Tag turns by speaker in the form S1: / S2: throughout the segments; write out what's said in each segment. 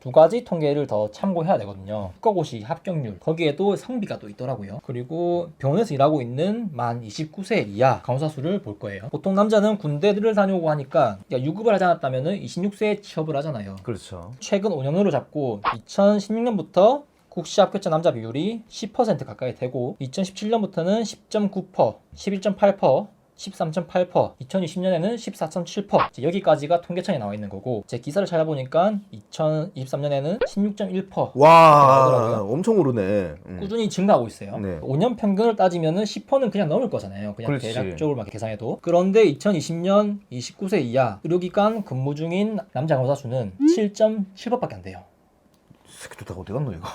S1: 두 가지 통계를 더 참고해야 되거든요. 국가고시 합격률, 거기에도 성비가 또 있더라고요. 그리고 병원에서 일하고 있는 만 29세 이하 간호사 수를 볼 거예요. 보통 남자는 군대를 다녀오고 하니까 유급을 하지 않았다면 26세에 취업을 하잖아요.
S2: 그렇죠.
S1: 최근 5년으로 잡고 2016년부터 국시 합격자 남자 비율이 10% 가까이 되고 2017년부터는 10.9%, 11.8%, 13.8%, 2020년에는 14.7%. 여기까지가 통계청에 나와 있는 거고 제 기사를 찾아보니까 2023년에는 16.1%.
S2: 와, 엄청 오르네.
S1: 꾸준히 증가하고 있어요.
S2: 네.
S1: 5년 평균을 따지면은 10%는 그냥 넘을 거잖아요. 그냥
S2: 그렇지.
S1: 대략적으로 막 계산해도. 그런데 2020년 29세 이하 의료기관 근무 중인 남자 간호사 수는 7.7%밖에 안 돼요.
S2: 새끼들 다 어디 갔노 이거?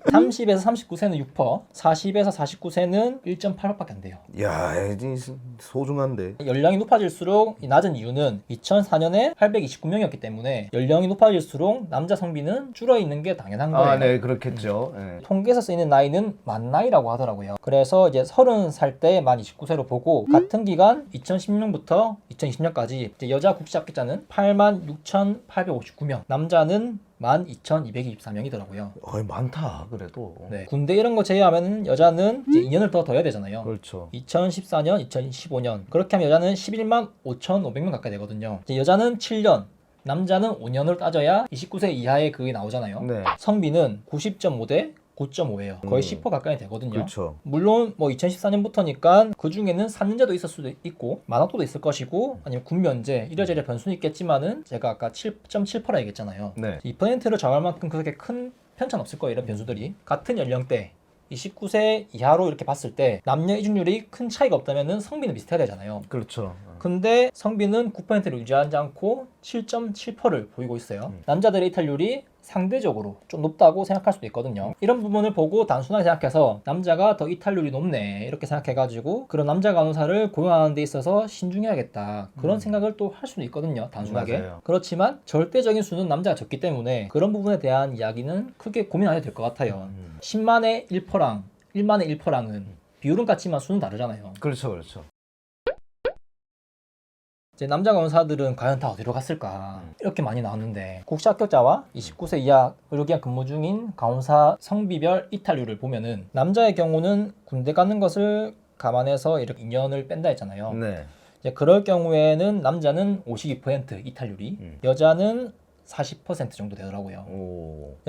S1: 30에서 39세는 6%, 40에서 49세는 1.8%밖에 안 돼요.
S2: 야, 애지 소중한데.
S1: 연령이 높아질수록 낮은 이유는 2004년에 829명이었기 때문에 연령이 높아질수록 남자 성비는 줄어 있는 게 당연한 거예요.
S2: 아, 네, 그렇겠죠. 네.
S1: 통계에서 쓰이는 나이는 만 나이라고 하더라고요. 그래서 이제 30살 때 만 29세로 보고 같은 기간 2016년부터 2020년까지 여자 국시 합격자는 86,859명, 남자는 12,224명이더라고요.
S2: 많다 그래도.
S1: 네. 군대 이런 거 제외하면 여자는 이제 2년을 더 더해야 되잖아요.
S2: 그렇죠.
S1: 2014년, 2015년. 그렇게 하면 여자는 11만 5,500명 가까이 되거든요. 이제 여자는 7년, 남자는 5년을 따져야 29세 이하의 그게 나오잖아요.
S2: 네.
S1: 성비는 90.5 대 9.5예요. 거의 10% 가까이 되거든요.
S2: 그렇죠.
S1: 물론 뭐 2014년부터니까 그 중에는 3년제도 있을 수도 있고 만학도도 있을 것이고 아니면 군면제 이래저래 변수는 있겠지만은 제가 아까 7.7%라 얘기했잖아요.
S2: 네.
S1: 2%를 잡을 만큼 그렇게 큰 편차는 없을 거예요. 이런 변수들이 같은 연령대 29세 이하로 이렇게 봤을 때 남녀 이중률이 큰 차이가 없다면은 성비는 비슷해야 되잖아요.
S2: 그렇죠.
S1: 근데 성비는 9%를 유지하지 않고 7.7%를 보이고 있어요. 남자들의 이탈률이 상대적으로 좀 높다고 생각할 수도 있거든요. 이런 부분을 보고 단순하게 생각해서 남자가 더 이탈률이 높네 이렇게 생각해가지고 그런 남자 간호사를 고용하는 데 있어서 신중해야겠다 그런 생각을 또 할 수도 있거든요. 단순하게.
S2: 맞아요.
S1: 그렇지만 절대적인 수는 남자가 적기 때문에 그런 부분에 대한 이야기는 크게 고민 안 해도 될 것 같아요. 10만의 1%랑 1만의 1%랑은 비율은 같지만 수는 다르잖아요.
S2: 그렇죠, 그렇죠.
S1: 이제 남자 간호사들은 과연 다 어디로 갔을까 이렇게 많이 나왔는데 국시 합격자와 29세 이하 의료기관 근무 중인 간호사 성비별 이탈률을 보면은 남자의 경우는 군대 가는 것을 감안해서 이렇게 2년을 뺀다 했잖아요.
S2: 네.
S1: 이제 그럴 경우에는 남자는 52% 이탈률이 여자는 40% 정도 되더라고요.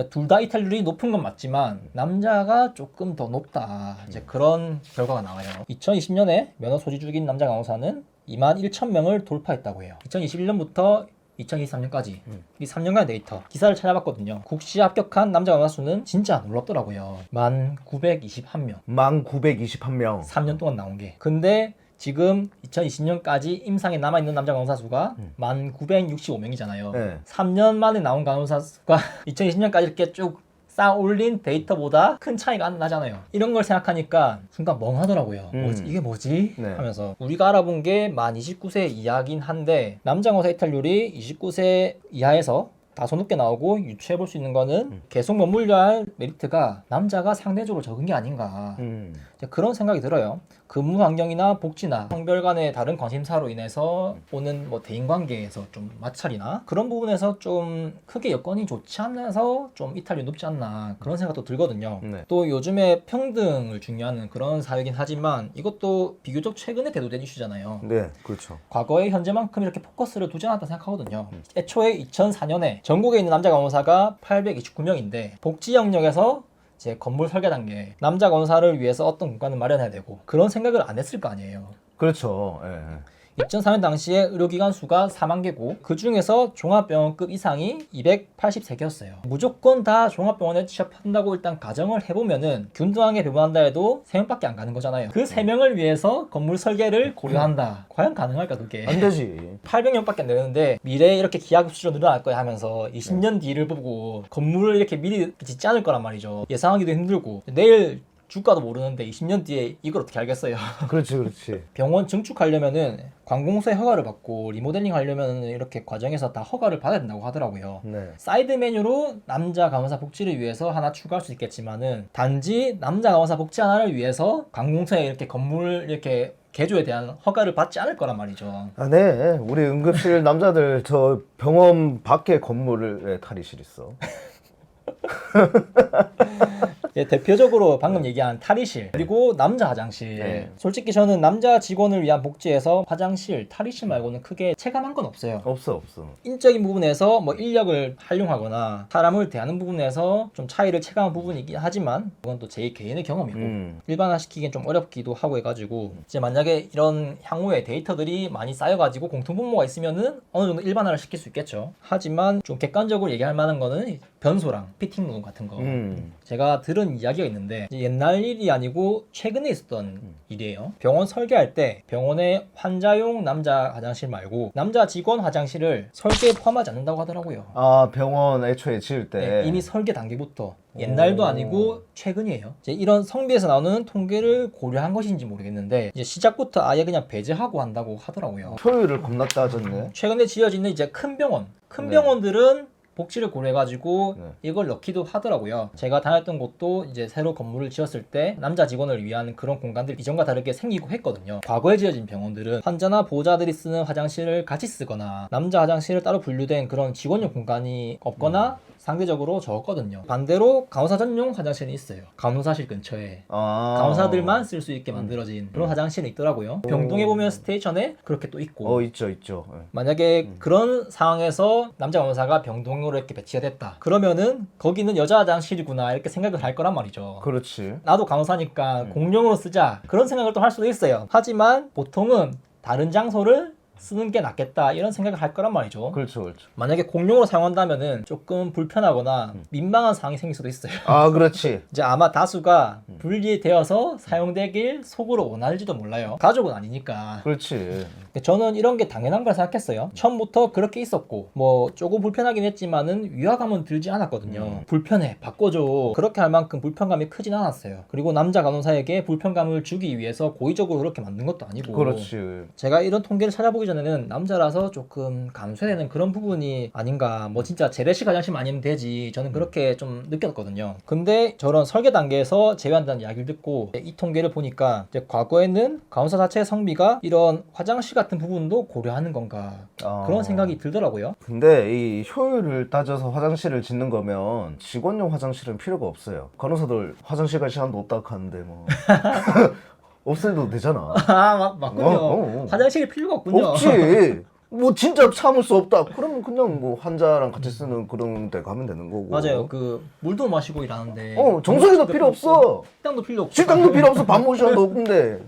S1: 둘 다 이탈률이 높은 건 맞지만 남자가 조금 더 높다 이제 그런 결과가 나와요. 2020년에 면허 소지 중인 남자 간호사는 21,000명을 돌파했다고 해요. 2021년부터 2023년까지 이 3년간의 데이터 기사를 찾아봤거든요. 국시 합격한 남자 간호사 수는 진짜 놀랍더라고요. 1921명.
S2: 1921명.
S1: 3년 동안 나온 게. 근데 지금 2020년까지 임상에 남아있는 남자 간호사 수가 1965명이잖아요.
S2: 네.
S1: 3년 만에 나온 간호사 수가 2020년까지 이렇게 쭉 쌓아 올린 데이터보다 큰 차이가 안 나잖아요. 이런 걸 생각하니까 순간 멍하더라고요. 이게 뭐지?
S2: 네.
S1: 하면서 우리가 알아본 게 만 29세 이하긴 한데 남자 간호사 이탈률이 29세 이하에서 다소 높게 나오고 유추해 볼 수 있는 거는 계속 머물러야 할 메리트가 남자가 상대적으로 적은 게 아닌가 그런 생각이 들어요. 근무 환경이나 복지나 성별 간의 다른 관심사로 인해서 오는 뭐 대인관계에서 좀 마찰이나 그런 부분에서 좀 크게 여건이 좋지 않아서 좀 이탈률이 높지 않나 그런 생각도 들거든요.
S2: 네.
S1: 또 요즘에 평등을 중요하는 그런 사회이긴 하지만 이것도 비교적 최근에 대두된 이슈잖아요.
S2: 네, 그렇죠.
S1: 과거에 현재만큼 이렇게 포커스를 두지 않았다 생각하거든요. 애초에 2004년에 전국에 있는 남자 간호사가 829명인데 복지 영역에서 제 건물 설계 단계 남자 간호사를 위해서 어떤 공간을 마련해야 되고 그런 생각을 안 했을 거 아니에요.
S2: 그렇죠. 예.
S1: 2004년 당시에 의료기관 수가 4만 개고 그 중에서 종합병원급 이상이 283개였어요. 무조건 다 종합병원에 취업한다고 일단 가정을 해보면은 균등하게 배분한다 해도 3명밖에 안 가는 거잖아요. 그 3명을 위해서 건물 설계를 고려한다. 과연 가능할까 그게?
S2: 안 되지.
S1: 800명밖에 안 되는데 미래에 이렇게 기하급 수로 늘어날 거야 하면서 20년 뒤를 보고 건물을 이렇게 미리 짓지 않을 거란 말이죠. 예상하기도 힘들고 내일 주가도 모르는데 20년 뒤에 이걸 어떻게 알겠어요.
S2: 그렇지, 그렇지.
S1: 병원 증축하려면은 관공서의 허가를 받고 리모델링 하려면은 이렇게 과정에서 다 허가를 받아야 된다고 하더라고요.
S2: 네.
S1: 사이드 메뉴로 남자 간호사 복지를 위해서 하나 추가할 수 있겠지만은 단지 남자 간호사 복지 하나를 위해서 관공서에 이렇게 건물 이렇게 개조에 대한 허가를 받지 않을 거란 말이죠.
S2: 아, 네. 우리 응급실 남자들 저 병원 밖에 건물에 탈의실 있어.
S1: 예, 대표적으로 방금 얘기한 탈의실 그리고 남자 화장실.
S2: 네.
S1: 솔직히 저는 남자 직원을 위한 복지에서 화장실, 탈의실 말고는 크게 체감한 건 없어요.
S2: 없어.
S1: 인적인 부분에서 뭐 인력을 활용하거나 사람을 대하는 부분에서 좀 차이를 체감한 부분이긴 하지만 그건 또 제 개인의 경험이고 일반화시키기엔 좀 어렵기도 하고 해가지고 이제 만약에 이런 향후에 데이터들이 많이 쌓여가지고 공통분모가 있으면은 어느 정도 일반화를 시킬 수 있겠죠. 하지만 좀 객관적으로 얘기할 만한 거는 변소랑 피팅 노동 같은 거. 제가 들은 이야기가 있는데 옛날 일이 아니고 최근에 있었던 일이에요. 병원 설계할 때 병원에 환자용 남자 화장실 말고 남자 직원 화장실을 설계에 포함하지 않는다고 하더라고요.
S2: 아, 병원 애초에 지을 때.
S1: 네, 이미 설계 단계부터 옛날도 아니고 최근이에요. 이제 이런 성비에서 나오는 통계를 고려한 것인지 모르겠는데 이제 시작부터 아예 그냥 배제하고 한다고 하더라고요.
S2: 효율을 겁나 따졌네.
S1: 최근에 지어지는 이제 큰 병원, 큰
S2: 네.
S1: 병원들은 복지를 고려해가지고
S2: 네.
S1: 이걸 넣기도 하더라고요. 제가 다녔던 곳도 이제 새로 건물을 지었을 때 남자 직원을 위한 그런 공간들이 이전과 다르게 생기고 했거든요. 과거에 지어진 병원들은 환자나 보호자들이 쓰는 화장실을 같이 쓰거나 남자 화장실을 따로 분류된 그런 직원용 공간이 없거나 상대적으로 적었거든요. 반대로 간호사 전용 화장실은 있어요. 간호사실 근처에 간호사들만 쓸 수 있게 만들어진 그런 화장실이 있더라고요. 병동에 보면 스테이션에 그렇게 또 있고.
S2: 있죠. 네.
S1: 만약에 그런 상황에서 남자 간호사가 병동으로 이렇게 배치가 됐다. 그러면은 거기는 여자 화장실이구나 이렇게 생각을 할 거란 말이죠.
S2: 그렇지.
S1: 나도 간호사니까 공용으로 쓰자. 그런 생각을 또 할 수도 있어요. 하지만 보통은 다른 장소를 쓰는 게 낫겠다 이런 생각을 할 거란 말이죠.
S2: 그렇죠.
S1: 만약에 공용으로 사용한다면은 조금 불편하거나 민망한 상황이 생길 수도 있어요.
S2: 아, 그렇지.
S1: 이제 아마 다수가 분리되어서 사용되길 속으로 원할지도 몰라요. 가족은 아니니까.
S2: 그렇지.
S1: 저는 이런 게 당연한 걸 생각했어요. 처음부터 그렇게 있었고 뭐 조금 불편하긴 했지만은 위화감은 들지 않았거든요. 불편해 바꿔줘 그렇게 할 만큼 불편감이 크진 않았어요. 그리고 남자 간호사에게 불편감을 주기 위해서 고의적으로 그렇게 만든 것도 아니고.
S2: 그렇지.
S1: 제가 이런 통계를 찾아보기 전에는 남자라서 조금 감소되는 그런 부분이 아닌가, 뭐 진짜 재래식 화장실만 아니면 되지, 저는 그렇게 좀 느꼈거든요. 근데 저런 설계 단계에서 제외한다는 이야기를 듣고 이 통계를 보니까 이제 과거에는 간호사 자체의 성비가 이런 화장실 같은 부분도 고려하는 건가 그런 생각이 들더라고요.
S2: 근데 이 효율을 따져서 화장실을 짓는 거면 직원용 화장실은 필요가 없어요. 간호사들 화장실 갈 시간도 없다 하는데 뭐 없애도 되잖아.
S1: 아, 맞군요. 화장실이 필요가 없군요.
S2: 없지. 뭐 진짜 참을 수 없다. 그러면 그냥 뭐 환자랑 같이 쓰는 그런 데 가면 되는 거고.
S1: 맞아요. 그 물도 마시고 일하는데
S2: 정수기도 필요 없어.
S1: 식당도 필요 없고.
S2: 식당도 필요 없어. 밥 먹을 시간도 없는데.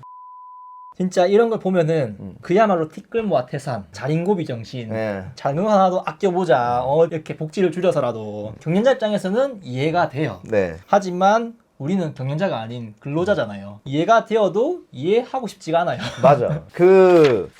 S1: 진짜 이런 걸 보면은 그야말로 티끌모아 태산, 자린고비 정신.
S2: 네.
S1: 자금 하나도 아껴보자. 이렇게 복지를 줄여서라도 경영자 입장에서는 이해가 돼요.
S2: 네.
S1: 하지만 우리는 경영자가 아닌 근로자잖아요. 이해가 되어도 이해하고 싶지가 않아요.
S2: 맞아.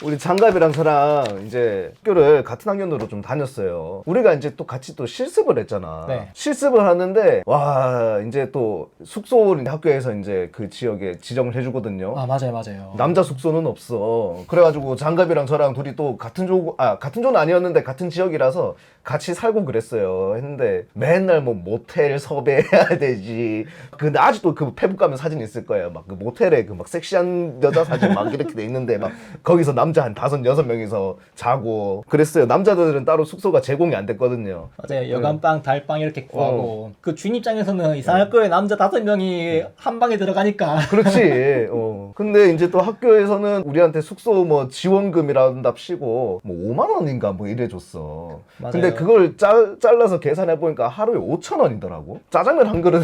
S2: 우리 장갑이랑 저랑 이제 학교를 같은 학년으로 좀 다녔어요. 우리가 이제 또 같이 또 실습을 했잖아.
S1: 네.
S2: 실습을 하는데, 와, 이제 또 숙소를 학교에서 이제 그 지역에 지정을 해주거든요.
S1: 아, 맞아요.
S2: 남자 숙소는 없어. 그래가지고 장갑이랑 저랑 둘이 또 같은 조는 아니었는데 같은 지역이라서 같이 살고 그랬어요. 했는데 맨날 뭐 모텔 섭외해야 되지. 근데 아직도 그 페북 가면 사진 있을 거예요. 막 그 모텔에 그 막 섹시한 여자 사진 막 이렇게 돼 있는데 막 거기서 남자 한 5-6명이서 자고 그랬어요. 남자들은 따로 숙소가 제공이 안 됐거든요.
S1: 맞아요. 여간방, 달방 이렇게 구하고 그 주인 입장에서는 이상할 거예요. 남자 5명이 한 방에 들어가니까.
S2: 그렇지. 근데 이제 또 학교에서는 우리한테 숙소 뭐 지원금이란답시고 뭐 5만 원인가 뭐 이래줬어.
S1: 맞아요.
S2: 근데 그걸 잘라서 계산해 보니까 하루에 5,000원이더라고. 짜장면 한 그릇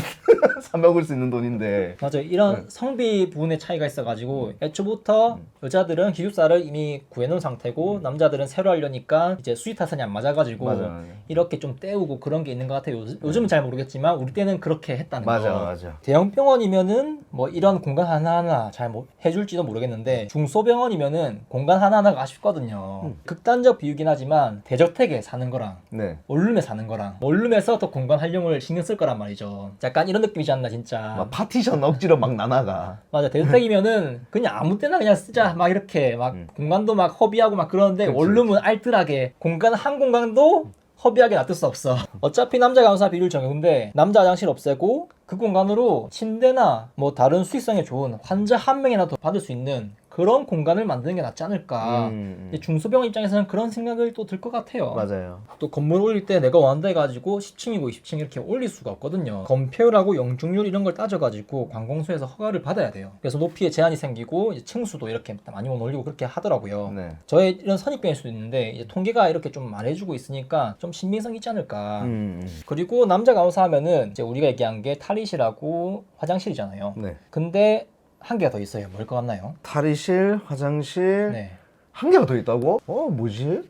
S2: 사 먹을 수 있는 돈인데.
S1: 맞아요. 이런 성비 부분의 차이가 있어가지고 애초부터 여자들은 기숙사를 이미 구해놓은 상태고 남자들은 새로 하려니까 이제 수위 타산이 안 맞아가지고
S2: 맞아.
S1: 이렇게 좀 때우고 그런 게 있는 것 같아요. 요즘은 잘 모르겠지만 우리 때는 그렇게 했다는 거.
S2: 맞아.
S1: 대형 병원이면은 뭐 이런 공간 하나하나 잘 해줄지도 모르겠는데 중소병원이면은 공간 하나하나가 아쉽거든요. 극단적 비유긴 하지만 대저택에 사는 거랑
S2: 네.
S1: 원룸에 사는 거랑 원룸에서 더 공간 활용을 신경 쓸 거란 말이죠. 약간 이런 느낌이지 않나 진짜.
S2: 막 파티션 억지로 막 나나가.
S1: 맞아. 대저택이면은 그냥 아무 때나 그냥 쓰자 막 이렇게 막 공간도 막 허비하고 막 그러는데
S2: 그치.
S1: 원룸은 알뜰하게 공간 한 공간도 허비하게 놔둘 수 없어. 어차피 남자 간호사 비율 정해운데 남자 화장실 없애고 그 공간으로 침대나 뭐 다른 수익성에 좋은 환자 한 명이나 더 받을 수 있는 그런 공간을 만드는 게 낫지 않을까. 중소병원 입장에서는 그런 생각이 또 들 것 같아요.
S2: 맞아요.
S1: 또 건물 올릴 때 내가 원한다 해가지고 10층이고 20층 이렇게 올릴 수가 없거든요. 건폐율하고 영중률 이런 걸 따져가지고 관공서에서 허가를 받아야 돼요. 그래서 높이에 제한이 생기고 이제 층수도 이렇게 많이 못 올리고 그렇게 하더라고요.
S2: 네.
S1: 저의 이런 선입견일 수도 있는데 이제 통계가 이렇게 좀 말해주고 있으니까 좀 신빙성 있지 않을까. 그리고 남자 간호사 하면은 이제 우리가 얘기한 게 탈의실하고 화장실이잖아요.
S2: 네.
S1: 근데 한 개가 더 있어요. 뭘 것 같나요?
S2: 탈의실, 화장실
S1: 네.
S2: 한 개가 더 있다고? 뭐지?